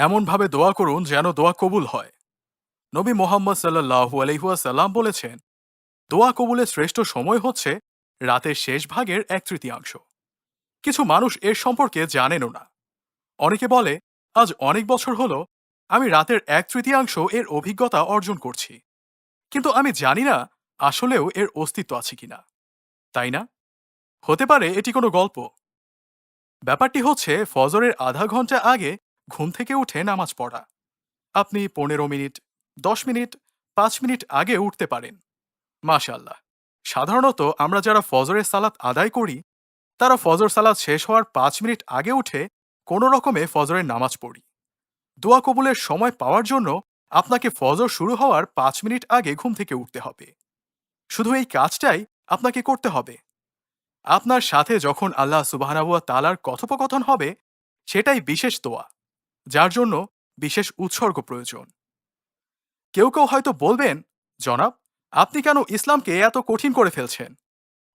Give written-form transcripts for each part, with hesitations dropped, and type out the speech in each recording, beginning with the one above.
এমনভাবে দোয়া করুন যেন দোয়া কবুল হয়। নবী মোহাম্মদ সাল্লাল্লাহু আলাইহি ওয়াসাল্লাম বলেছেন, দোয়া কবুলের শ্রেষ্ঠ সময় হচ্ছে রাতের শেষ ভাগের 1/3। কিছু মানুষ এর সম্পর্কে জানেনও না। অনেকে বলে, আজ অনেক বছর হলো আমি রাতের 1/3 এর অভিজ্ঞতা অর্জন করছি, কিন্তু আমি জানি না আসলেও এর অস্তিত্ব আছে কিনা। তাই না? হতে পারে এটি কোনো গল্প। ব্যাপারটি হচ্ছে ফজরের আধা ঘন্টা আগে ঘুম থেকে উঠে নামাজ পড়া। আপনি 15 মিনিট, 10 মিনিট, 5 মিনিট আগে উঠতে পারেন। মাশাআল্লাহ। সাধারণত আমরা যারা ফজরের সালাত আদায় করি, তারা ফজর সালাত শেষ হওয়ার 5 মিনিট আগে উঠে কোনো রকমে ফজরের নামাজ পড়ি। দোয়া কবুলের সময় পাওয়ার জন্য আপনাকে ফজর শুরু হওয়ার 5 মিনিট আগে ঘুম থেকে উঠতে হবে। শুধু এই কাজটাই আপনাকে করতে হবে। আপনার সাথে যখন আল্লাহ সুবহানাহু ওয়া তাআলার কথোপকথন হবে, সেটাই বিশেষ দোয়া, যার জন্য বিশেষ উৎসর্গ প্রয়োজন। কেউ কেউ হয়তো বলবেন, জনাব, আপনি কেন ইসলামকে এত কঠিন করে ফেলছেন?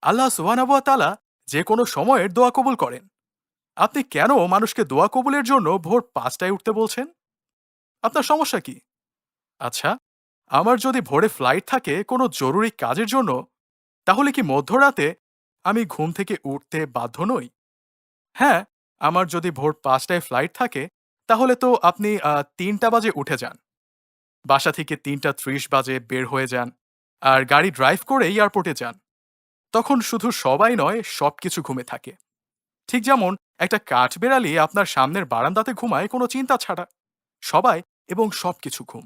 আল্লাহ সুবহানাহু ওয়া তাআলা যে কোনো সময়ের দোয়া কবুল করেন। আপনি কেন মানুষকে দোয়া কবুলের জন্য ভোর 5টায় উঠতে বলছেন? আপনার সমস্যা কি? আচ্ছা, আমার যদি ভোরে ফ্লাইট থাকে কোনো জরুরি কাজের জন্য, তাহলে কি মধ্যরাতে আমি ঘুম থেকে উঠতে বাধ্য নই? হ্যাঁ, আমার যদি ভোর 5টায় ফ্লাইট থাকে, তাহলে তো আপনি 3টা বাজে উঠে যান। বাসা থেকে 3টা 30 বাজে বের হয়ে যান। আর গাড়ি ড্রাইভ করে এয়ারপোর্টে যান। তখন শুধু সবাই নয়, সবকিছু ঘুমে থাকে। ঠিক যেমন একটা কাঠবেড়ালি আপনার সামনের বারান্দাতে ঘুমায় কোনো চিন্তা ছাড়া। সবাই এবং সবকিছু ঘুম।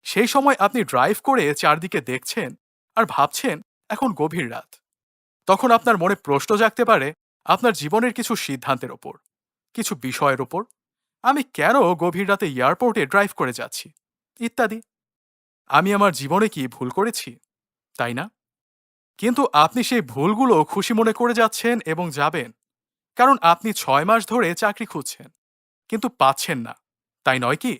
সেই সময় আপনি ড্রাইভ করে চারদিকে দেখছেন আর ভাবছেন এখন গভীর রাত। তখন আপনার মনে প্রশ্ন জাগতে পারে আপনার জীবনের কিছু সিদ্ধান্তের ওপর, কিছু বিষয়ের ওপর। আমি কেন গভীর রাতে এয়ারপোর্টে ড্রাইভ করে যাচ্ছি, ইত্যাদি। আমি আমার জীবনে কি ভুল করেছি, তাই না? কিন্তু আপনি সেই ভুলগুলো খুশি মনে করে যাচ্ছেন এবং যাবেন, কারণ আপনি 6 মাস ধরে চাকরি খুঁজছেন, কিন্তু পাচ্ছেন না, তাই নয় কি?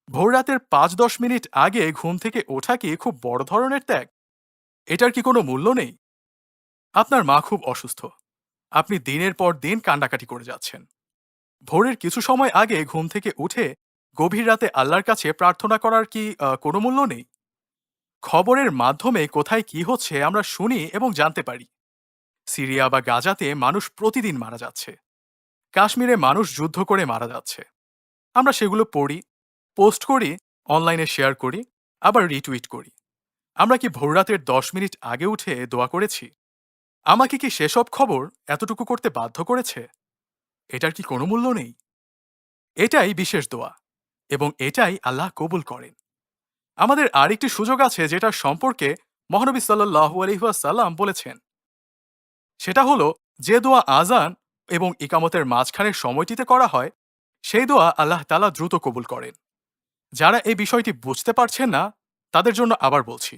ভোররাতের 5-10 মিনিট আগে ঘুম থেকে ওঠা কি খুব বড় ধরনের ত্যাগ? এটার কি কোনো মূল্য নেই? আপনার মা খুব অসুস্থ। আপনি দিনের পর দিন কান্নাকাটি করে যাচ্ছেন। ভোরের কিছু সময় আগে ঘুম থেকে উঠে গভীর রাতে আল্লাহর কাছে প্রার্থনা করার কি কোনো মূল্য নেই? খবরের মাধ্যমে কোথায় কি হচ্ছে আমরা শুনি এবং জানতে পারি। সিরিয়া বা গাজাতে মানুষ প্রতিদিন মারা যাচ্ছে। কাশ্মীরে মানুষ যুদ্ধ করে মারা যাচ্ছে। আমরা সেগুলো পড়ি, পোস্ট করি, অনলাইনে শেয়ার করি, আবার রিটুইট করি। আমরা কি ভোররাতের 10 মিনিট আগে উঠে দোয়া করেছি? আমাকে কি সেসব খবর এতটুকু করতে বাধ্য করেছে? এটার কি কোনো মূল্য নেই? এটাই বিশেষ দোয়া, এবং এটাই আল্লাহ কবুল করেন। আমাদের আরেকটি সুযোগ আছে যেটার সম্পর্কে মহানবী সাল্লাল্লাহু আলাইহি ওয়াসাল্লাম বলেছেন। সেটা হলো, যে দোয়া আজান এবং ইকামতের মাঝখানের সময়টিতে করা হয়, সেই দোয়া আল্লাহ তাআলা দ্রুত কবুল করেন। যারা এই বিষয়টি বুঝতে পারছেন না, তাদের জন্য আবার বলছি।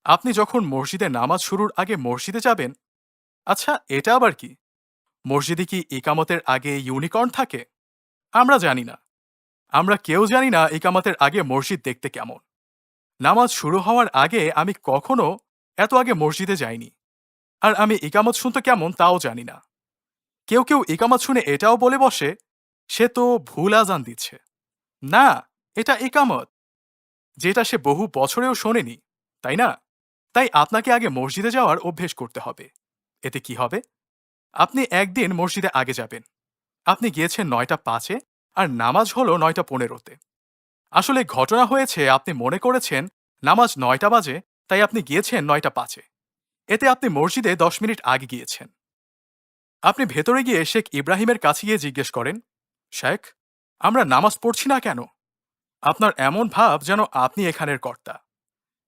আপনি যখন মসজিদে নামাজ শুরুর আগে মসজিদে যাবেন, আচ্ছা এটা আবার কি? মসজিদে কি ইকামতের আগে ইউনিকর্ন থাকে? আমরা জানি না। আমরা কেউ জানি না ইকামতের আগে মসজিদ দেখতে কেমন। নামাজ শুরু হওয়ার আগে আমি কখনো এত আগে মসজিদে যাইনি। আর আমি ইকামত শুনতে কেমন তাও জানি না। কেউ কেউ ইকামত শুনে এটাও বলে বসে, সে তো ভুল আজান দিচ্ছে। না, এটা ইকামত, যেটা সে বহু বছরেও শোনেনি, তাই না? তাই আপনাকে আগে মসজিদে যাওয়ার অভ্যেস করতে হবে। এতে কি হবে? আপনি একদিন মসজিদে আগে যাবেন। আপনি গিয়েছেন 9টা 5-এ, আর নামাজ হলো 9টা 15-তে। আসলে ঘটনা হয়েছে, আপনি মনে করেছেন নামাজ 9টা বাজে, তাই আপনি গিয়েছেন 9টা 5-এ। এতে আপনি মসজিদে 10 মিনিট আগে গিয়েছেন। আপনি ভেতরে গিয়ে শেখ ইব্রাহিমের কাছে গিয়ে জিজ্ঞেস করেন, শেখ, আমরা নামাজ পড়ছি না কেন? আপনার এমন ভাব যেন আপনি এখানের কর্তা।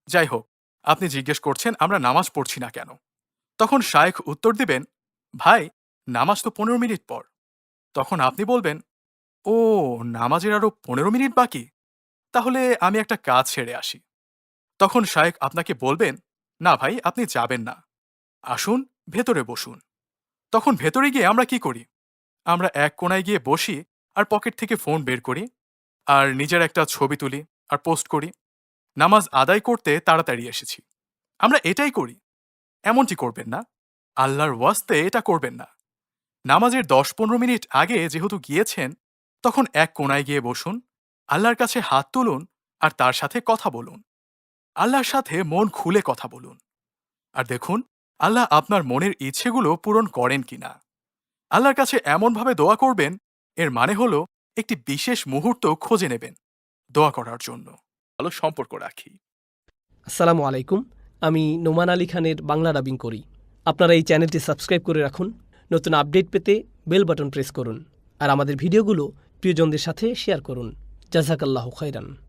যাই হোক, আপনি জিজ্ঞেস করছেন আমরা নামাজ পড়ছি না কেন। তখন শায়েখ উত্তর দিবেন, ভাই, নামাজ তো 15 মিনিট পর। তখন আপনি বলবেন, ও, নামাজের আরো 15 মিনিট বাকি, তাহলে আমি একটা কাজ সেরে আসি। তখন শায়েখ আপনাকে বলবেন, না ভাই, আপনি যাবেন না, আসুন ভেতরে বসুন। তখন ভেতরে গিয়ে আমরা কি করি? আমরা এক কোণায় গিয়ে বসি, আর পকেট থেকে ফোন বের করি, আর নিজের একটা ছবি তুলি আর পোস্ট করি, নামাজ আদায় করতে তাড়াতাড়ি এসেছি। আমরা এটাই করি। এমনটি করবেন না। আল্লাহর ওয়াস্তে এটা করবেন না। নামাজের 10-15 মিনিট আগে যেহেতু গিয়েছেন, তখন এক কোণায় গিয়ে বসুন, আল্লাহর কাছে হাত তুলুন আর তার সাথে কথা বলুন। আল্লাহর সাথে মন খুলে কথা বলুন। আর দেখুন আল্লাহ আপনার মনের ইচ্ছেগুলো পূরণ করেন কিনা। আল্লাহর কাছে এমনভাবে দোয়া করবেন, এর মানে হলো একটি বিশেষ মুহূর্ত খুঁজে নেবেন দোয়া করার জন্য। ভালো সম্পর্ক রাখি। আসসালামু আলাইকুম। আমি নোমান আলী খানের বাংলা ডাবিং করি। আপনারা এই চ্যানেলটি সাবস্ক্রাইব করে রাখুন। নতুন আপডেট পেতে বেল বাটন প্রেস করুন আর আমাদের ভিডিওগুলো প্রিয়জনদের সাথে শেয়ার করুন। জাযাকাল্লাহু খাইরান।